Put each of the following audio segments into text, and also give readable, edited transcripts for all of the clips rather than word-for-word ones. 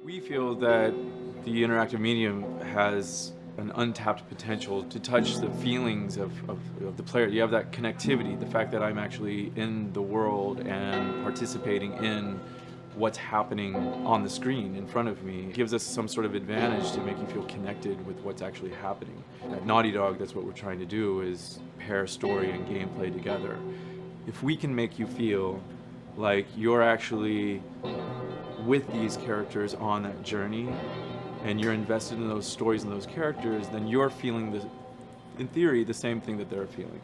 We feel that the interactive medium has an untapped potential to touch the feelings of the player. You have that connectivity, the fact that I'm actually in the world and participating in what's happening on the screen in front of me gives us some sort of advantage to make you feel connected with what's actually happening. At Naughty Dog, that's what we're trying to do, is pair story and gameplay together. If we can make you feel like you're actually with these characters on that journey and you're invested in those stories and those characters, then you're feeling in theory, the same thing that they're feeling.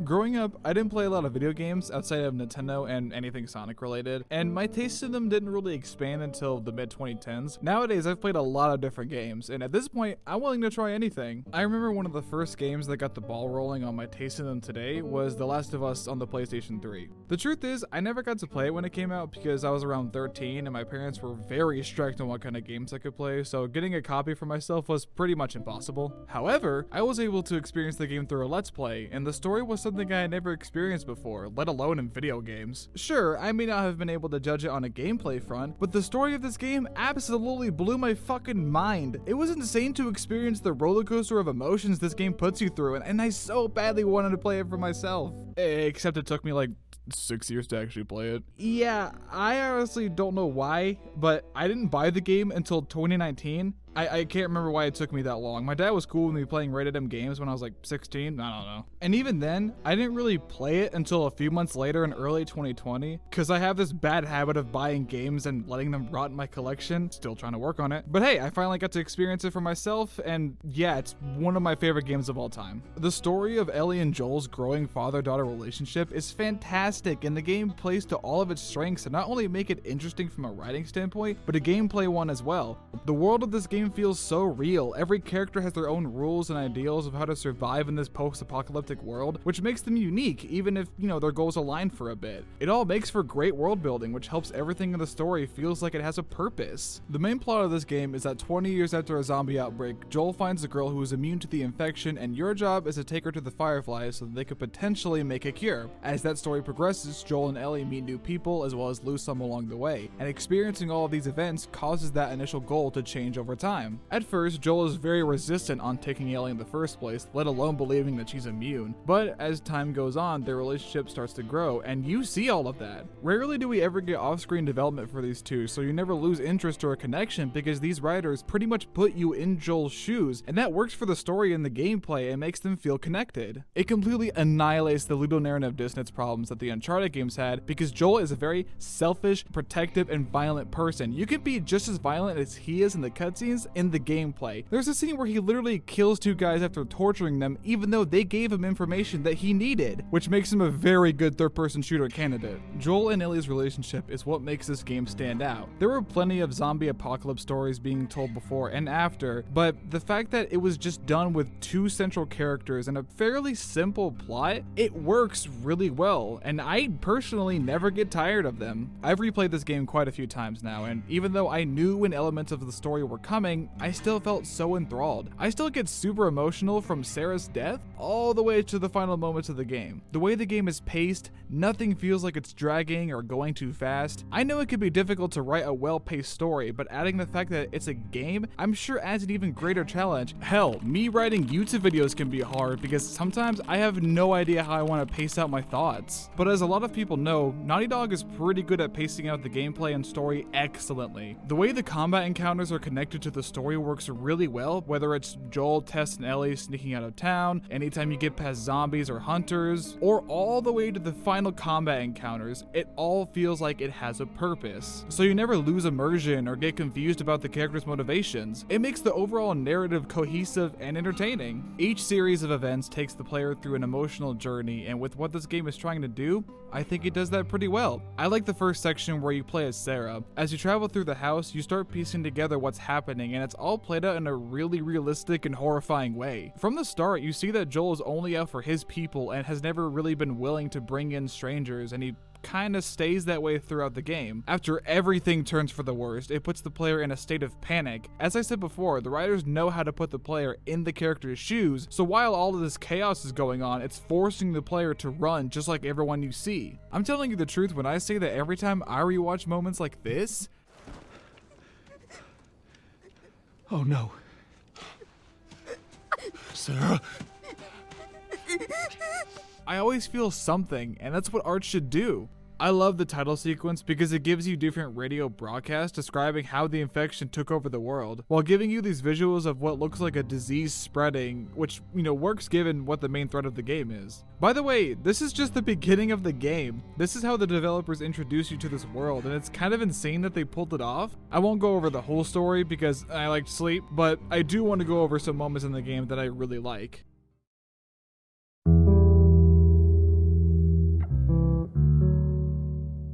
Growing up, I didn't play a lot of video games outside of Nintendo and anything Sonic related, and my taste in them didn't really expand until the mid-2010s. Nowadays, I've played a lot of different games, and at this point, I'm willing to try anything. I remember one of the first games that got the ball rolling on my taste in them today was The Last of Us on the PlayStation 3. The truth is, I never got to play it when it came out because I was around 13 and my parents were very strict on what kind of games I could play, so getting a copy for myself was pretty much impossible. However, I was able to experience the game through a Let's Play, and the story was something I had never experienced before, let alone in video games. Sure, I may not have been able to judge it on a gameplay front, but the story of this game absolutely blew my fucking mind. It was insane to experience the roller coaster of emotions this game puts you through, and I so badly wanted to play it for myself. Except it took me like 6 years to actually play it. Yeah, I honestly don't know why, but I didn't buy the game until 2019. I can't remember why it took me that long. My dad was cool with me playing rated M games when I was like 16, I don't know. And even then, I didn't really play it until a few months later in early 2020, because I have this bad habit of buying games and letting them rot in my collection, still trying to work on it. But hey, I finally got to experience it for myself, and yeah, it's one of my favorite games of all time. The story of Ellie and Joel's growing father-daughter relationship is fantastic, and the game plays to all of its strengths to not only make it interesting from a writing standpoint, but a gameplay one as well. The world of this game feels so real. Every character has their own rules and ideals of how to survive in this post-apocalyptic world, which makes them unique, even if, their goals align for a bit. It all makes for great world building, which helps everything in the story feels like it has a purpose. The main plot of this game is that 20 years after a zombie outbreak, Joel finds a girl who is immune to the infection, and your job is to take her to the Fireflies so that they could potentially make a cure. As that story progresses, Joel and Ellie meet new people as well as lose some along the way, and experiencing all of these events causes that initial goal to change over time. At first, Joel is very resistant on taking Ellie in the first place, let alone believing that she's immune. But as time goes on, their relationship starts to grow, and you see all of that. Rarely do we ever get off-screen development for these two, so you never lose interest or a connection because these writers pretty much put you in Joel's shoes, and that works for the story and the gameplay and makes them feel connected. It completely annihilates the ludonarrative dissonance problems that the Uncharted games had because Joel is a very selfish, protective, and violent person. You can be just as violent as he is in the cutscenes in the gameplay. There's a scene where he literally kills two guys after torturing them even though they gave him information that he needed, which makes him a very good third-person shooter candidate. Joel and Ellie's relationship is what makes this game stand out. There were plenty of zombie apocalypse stories being told before and after, but the fact that it was just done with two central characters and a fairly simple plot, it works really well, and I personally never get tired of them. I've replayed this game quite a few times now, and even though I knew when elements of the story were coming, I still felt so enthralled. I still get super emotional from Sarah's death all the way to the final moments of the game. The way the game is paced, nothing feels like it's dragging or going too fast. I know it can be difficult to write a well-paced story, but adding the fact that it's a game, I'm sure adds an even greater challenge. Hell, me writing YouTube videos can be hard because sometimes I have no idea how I want to pace out my thoughts. But as a lot of people know, Naughty Dog is pretty good at pacing out the gameplay and story excellently. The way the combat encounters are connected to the story works really well, whether it's Joel, Tess, and Ellie sneaking out of town, anytime you get past zombies or hunters, or all the way to the final combat encounters, it all feels like it has a purpose. So you never lose immersion or get confused about the character's motivations. It makes the overall narrative cohesive and entertaining. Each series of events takes the player through an emotional journey, and with what this game is trying to do, I think it does that pretty well. I like the first section where you play as Sarah. As you travel through the house, you start piecing together what's happening, and it's all played out in a really realistic and horrifying way. From the start, you see that Joel is only out for his people and has never really been willing to bring in strangers, and he kinda stays that way throughout the game. After everything turns for the worst, it puts the player in a state of panic. As I said before, the writers know how to put the player in the character's shoes, so while all of this chaos is going on, it's forcing the player to run just like everyone you see. I'm telling you the truth when I say that every time I rewatch moments like this, Oh no. Sarah. I always feel something, and that's what art should do. I love the title sequence because it gives you different radio broadcasts describing how the infection took over the world, while giving you these visuals of what looks like a disease spreading, which, works given what the main threat of the game is. By the way, this is just the beginning of the game. This is how the developers introduce you to this world, and it's kind of insane that they pulled it off. I won't go over the whole story because I like to sleep, but I do want to go over some moments in the game that I really like.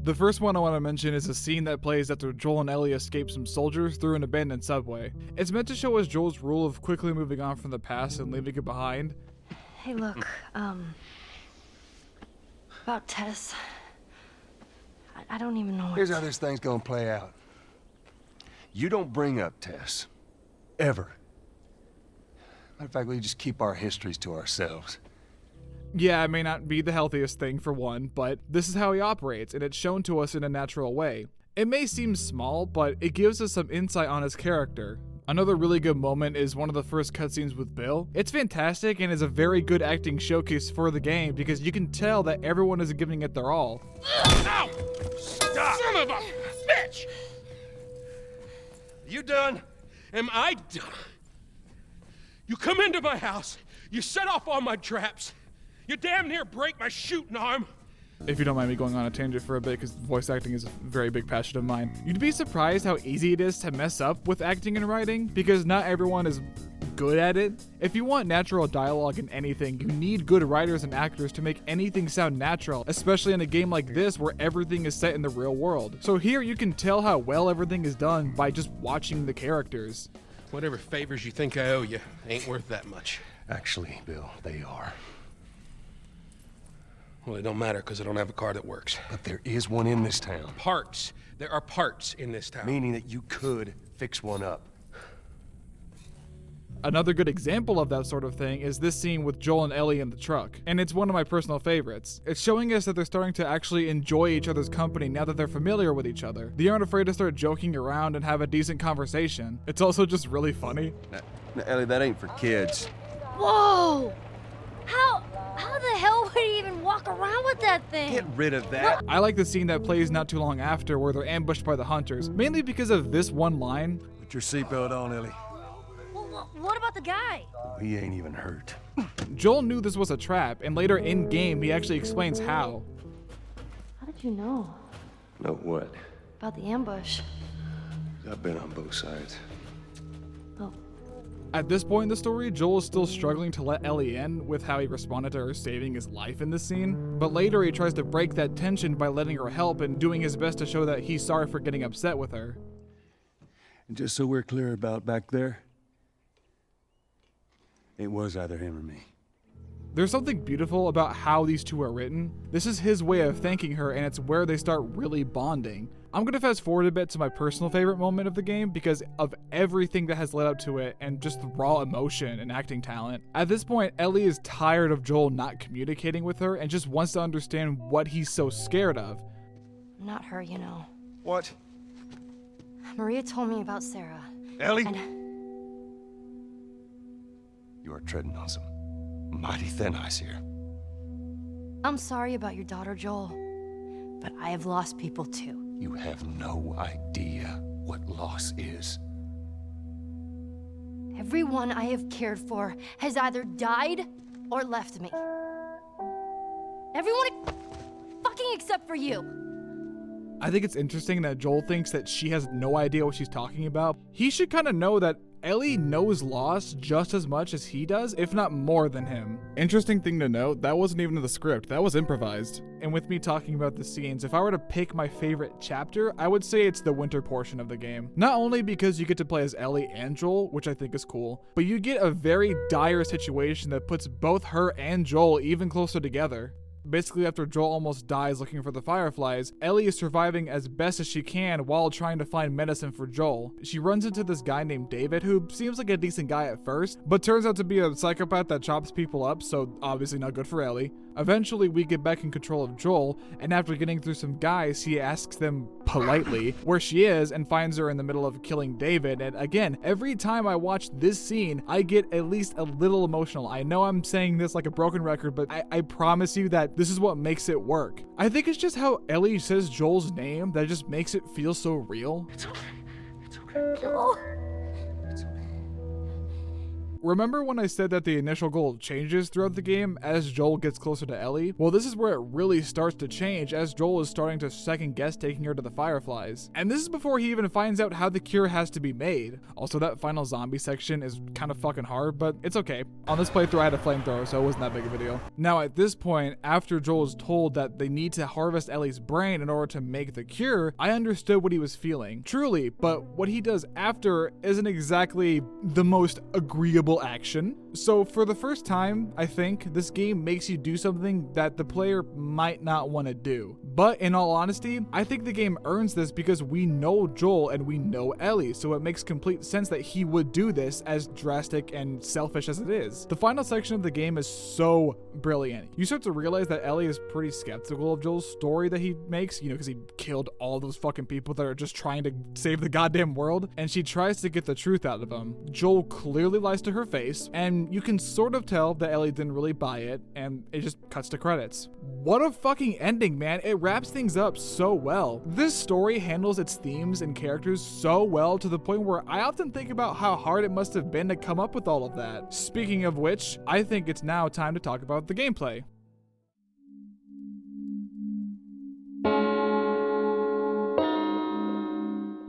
The first one I want to mention is a scene that plays after Joel and Ellie escape some soldiers through an abandoned subway. It's meant to show us Joel's rule of quickly moving on from the past and leaving it behind. Hey, look, about Tess. I don't even know what Here's how this thing's gonna play out. You don't bring up Tess. Ever. Matter of fact, we just keep our histories to ourselves. Yeah, it may not be the healthiest thing for one, but this is how he operates, and it's shown to us in a natural way. It may seem small, but it gives us some insight on his character. Another really good moment is one of the first cutscenes with Bill. It's fantastic and is a very good acting showcase for the game because you can tell that everyone is giving it their all. Ow! Stop! Son of a bitch! You done? Am I done? You come into my house, you set off all my traps, you damn near break my shooting arm. If you don't mind me going on a tangent for a bit, because voice acting is a very big passion of mine. You'd be surprised how easy it is to mess up with acting and writing, because not everyone is good at it. If you want natural dialogue in anything, you need good writers and actors to make anything sound natural, especially in a game like this where everything is set in the real world. So here you can tell how well everything is done by just watching the characters. Whatever favors you think I owe you ain't worth that much. Actually, Bill, they are. Well, it don't matter because I don't have a car that works. But there is one in this town. Parts. There are parts in this town. Meaning that you could fix one up. Another good example of that sort of thing is this scene with Joel and Ellie in the truck, and it's one of my personal favorites. It's showing us that they're starting to actually enjoy each other's company now that they're familiar with each other. They aren't afraid to start joking around and have a decent conversation. It's also just really funny. Now, Ellie, that ain't for kids. Whoa! How the hell would he even walk around with that thing? Get rid of that. I like the scene that plays not too long after where they're ambushed by the hunters, mainly because of this one line. Put your seatbelt on, Ellie. Well, what about the guy? He ain't even hurt. Joel knew this was a trap, and later in game he actually explains how. How did you know Know what? about the ambush? I've been on both sides. Oh, At this point in the story, Joel is still struggling to let Ellie in with how he responded to her saving his life in this scene, but later he tries to break that tension by letting her help and doing his best to show that he's sorry for getting upset with her. And just so we're clear about back there, it was either him or me. There's something beautiful about how these two are written. This is his way of thanking her, and it's where they start really bonding. I'm gonna fast forward a bit to my personal favorite moment of the game because of everything that has led up to it and just the raw emotion and acting talent. At this point, Ellie is tired of Joel not communicating with her and just wants to understand what he's so scared of. not her, you know. What? Maria told me about Sarah. Ellie? And You are treading on some mighty thin ice here. I'm sorry about your daughter, Joel, but I have lost people too. You have no idea what loss is. Everyone I have cared for has either died or left me. Everyone fucking except for you. I think it's interesting that Joel thinks that she has no idea what she's talking about. He should kind of know that Ellie knows loss just as much as he does, if not more than him. Interesting thing to note, that wasn't even in the script, that was improvised. And with me talking about the scenes, if I were to pick my favorite chapter, I would say it's the winter portion of the game. Not only because you get to play as Ellie and Joel, which I think is cool, but you get a very dire situation that puts both her and Joel even closer together. Basically, after Joel almost dies looking for the Fireflies, Ellie is surviving as best as she can while trying to find medicine for Joel. She runs into this guy named David, who seems like a decent guy at first, but turns out to be a psychopath that chops people up, so obviously not good for Ellie. Eventually, we get back in control of Joel, and after getting through some guys, he asks them politely where she is and finds her in the middle of killing David. And again, every time I watch this scene, I get at least a little emotional. I know I'm saying this like a broken record, but I promise you that this is what makes it work. I think it's just how Ellie says Joel's name that just makes it feel so real. It's okay. It's okay. Joel. Remember when I said that the initial goal changes throughout the game as Joel gets closer to Ellie? Well, this is where it really starts to change as Joel is starting to second guess taking her to the Fireflies. And this is before he even finds out how the cure has to be made. Also, that final zombie section is kind of fucking hard, but it's okay. On this playthrough I had a flamethrower, so it wasn't that big of a deal. Now at this point, after Joel is told that they need to harvest Ellie's brain in order to make the cure, I understood what he was feeling. Truly, but what he does after isn't exactly the most agreeable action. So for the first time, I think this game makes you do something that the player might not want to do. But in all honesty, I think the game earns this because we know Joel and we know Ellie, so it makes complete sense that he would do this, as drastic and selfish as it is. The final section of the game is so brilliant. You start to realize that Ellie is pretty skeptical of Joel's story that he makes, because he killed all those fucking people that are just trying to save the goddamn world, and she tries to get the truth out of him. Joel clearly lies to her face, and you can sort of tell that Ellie didn't really buy it, and it just cuts to credits. What a fucking ending, man. It wraps things up so well. This story handles its themes and characters so well to the point where I often think about how hard it must have been to come up with all of that. Speaking of which, I think it's now time to talk about the gameplay.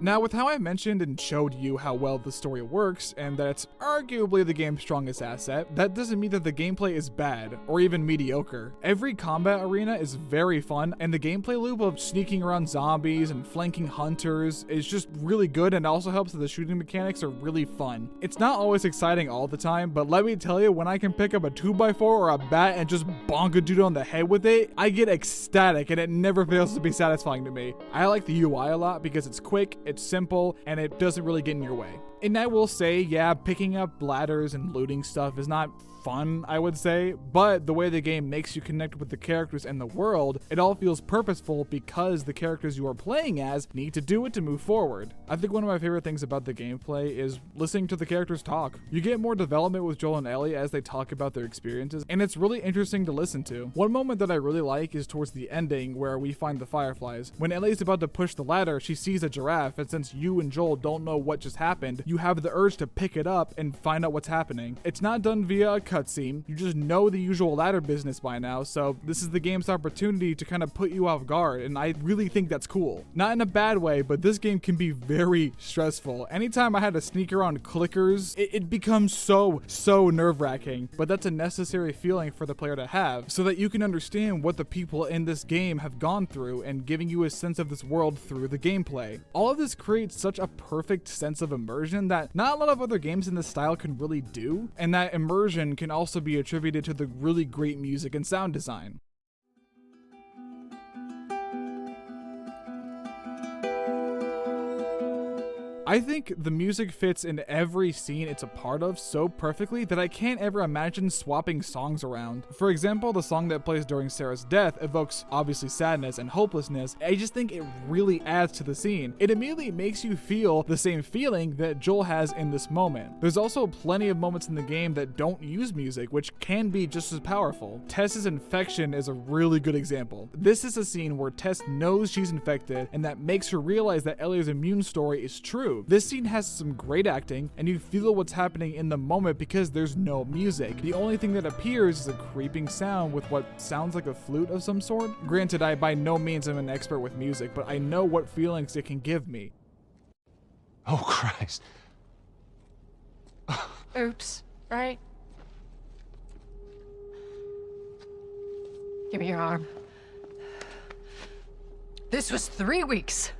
Now, with how I mentioned and showed you how well the story works, and that it's arguably the game's strongest asset, that doesn't mean that the gameplay is bad, or even mediocre. Every combat arena is very fun, and the gameplay loop of sneaking around zombies and flanking hunters is just really good, and also helps that the shooting mechanics are really fun. It's not always exciting all the time, but let me tell you, when I can pick up a 2x4 or a bat and just bonk a dude on the head with it, I get ecstatic, and it never fails to be satisfying to me. I like the UI a lot because it's quick, it's simple, and it doesn't really get in your way. And I will say, yeah, picking up ladders and looting stuff is not fun, I would say, but the way the game makes you connect with the characters and the world, it all feels purposeful because the characters you are playing as need to do it to move forward. I think one of my favorite things about the gameplay is listening to the characters talk. You get more development with Joel and Ellie as they talk about their experiences, and it's really interesting to listen to. One moment that I really like is towards the ending where we find the Fireflies. When Ellie's about to push the ladder, she sees a giraffe, and since you and Joel don't know what just happened, you have the urge to pick it up and find out what's happening. It's not done via a cutscene, you just know the usual ladder business by now, so this is the game's opportunity to kind of put you off guard, and I really think that's cool. Not in a bad way, but this game can be very stressful. Anytime I had to sneak around clickers, it becomes so nerve-wracking, but that's a necessary feeling for the player to have, so that you can understand what the people in this game have gone through and giving you a sense of this world through the gameplay. All of this creates such a perfect sense of immersion that not a lot of other games in this style can really do, and that immersion can also be attributed to the really great music and sound design. I think the music fits in every scene it's a part of so perfectly that I can't ever imagine swapping songs around. For example, the song that plays during Sarah's death evokes obviously sadness and hopelessness. I just think it really adds to the scene. It immediately makes you feel the same feeling that Joel has in this moment. There's also plenty of moments in the game that don't use music, which can be just as powerful. Tess's infection is a really good example. This is a scene where Tess knows she's infected, and that makes her realize that Ellie's immune story is true. This scene has some great acting, and you feel what's happening in the moment because there's no music. The only thing that appears is a creeping sound with what sounds like a flute of some sort. Granted, I by no means am an expert with music, but I know what feelings it can give me. Oh, Christ. Oops, right? Give me your arm. This was 3 weeks.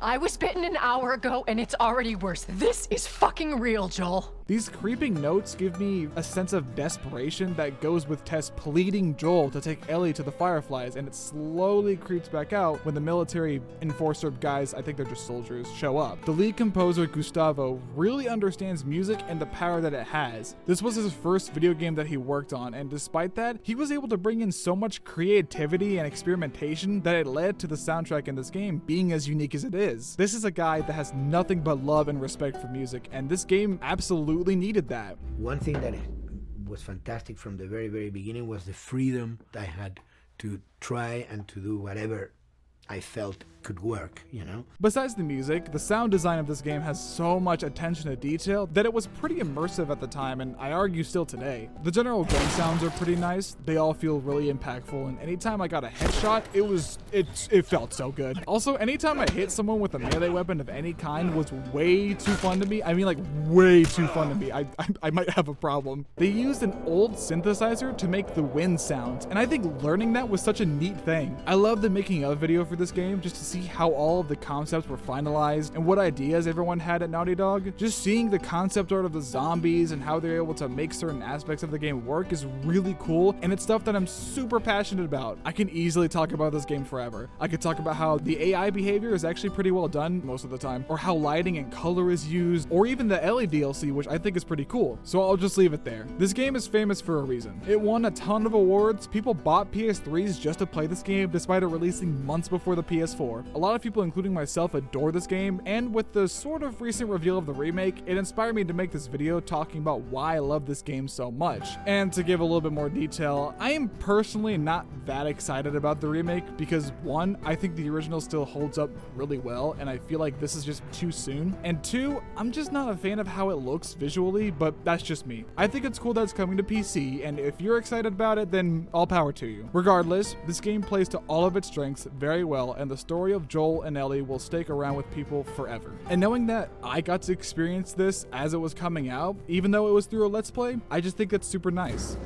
I was bitten an hour ago, and it's already worse. This is fucking real, Joel. These creeping notes give me a sense of desperation that goes with Tess pleading Joel to take Ellie to the Fireflies, and it slowly creeps back out when the military enforcer guys, I think they're just soldiers, show up. The lead composer, Gustavo, really understands music and the power that it has. This was his first video game that he worked on, and despite that, he was able to bring in so much creativity and experimentation that it led to the soundtrack in this game being as unique as it is. This is a guy that has nothing but love and respect for music, and this game absolutely needed that. One thing that was fantastic from the very, very beginning was the freedom I had to try and to do whatever I felt could work, you know? Besides the music, the sound design of this game has so much attention to detail that it was pretty immersive at the time, and I argue still today. The general gun sounds are pretty nice, they all feel really impactful, and anytime I got a headshot, it felt so good. Also, anytime I hit someone with a melee weapon of any kind was way too fun to me. I mean, like, way too fun to me. I might have a problem. They used an old synthesizer to make the wind sounds, and I think learning that was such a neat thing. I love the making of video for this game just to see how all of the concepts were finalized and what ideas everyone had at Naughty Dog. Just seeing the concept art of the zombies and how they're able to make certain aspects of the game work is really cool, and it's stuff that I'm super passionate about. I can easily talk about this game forever. I could talk about how the AI behavior is actually pretty well done most of the time, or how lighting and color is used, or even the Ellie DLC, which I think is pretty cool. So I'll just leave it there. This game is famous for a reason. It won a ton of awards. People bought PS3s just to play this game despite it releasing months before the PS4. A lot of people, including myself, adore this game, and with the sort of recent reveal of the remake, it inspired me to make this video talking about why I love this game so much. And to give a little bit more detail, I am personally not that excited about the remake because, one, I think the original still holds up really well, and I feel like this is just too soon. And two, I'm just not a fan of how it looks visually, but that's just me. I think it's cool that it's coming to PC, and if you're excited about it, then all power to you. Regardless, this game plays to all of its strengths very well, and the story of Joel and Ellie will stick around with people forever. And knowing that I got to experience this as it was coming out, even though it was through a Let's Play, I just think that's super nice.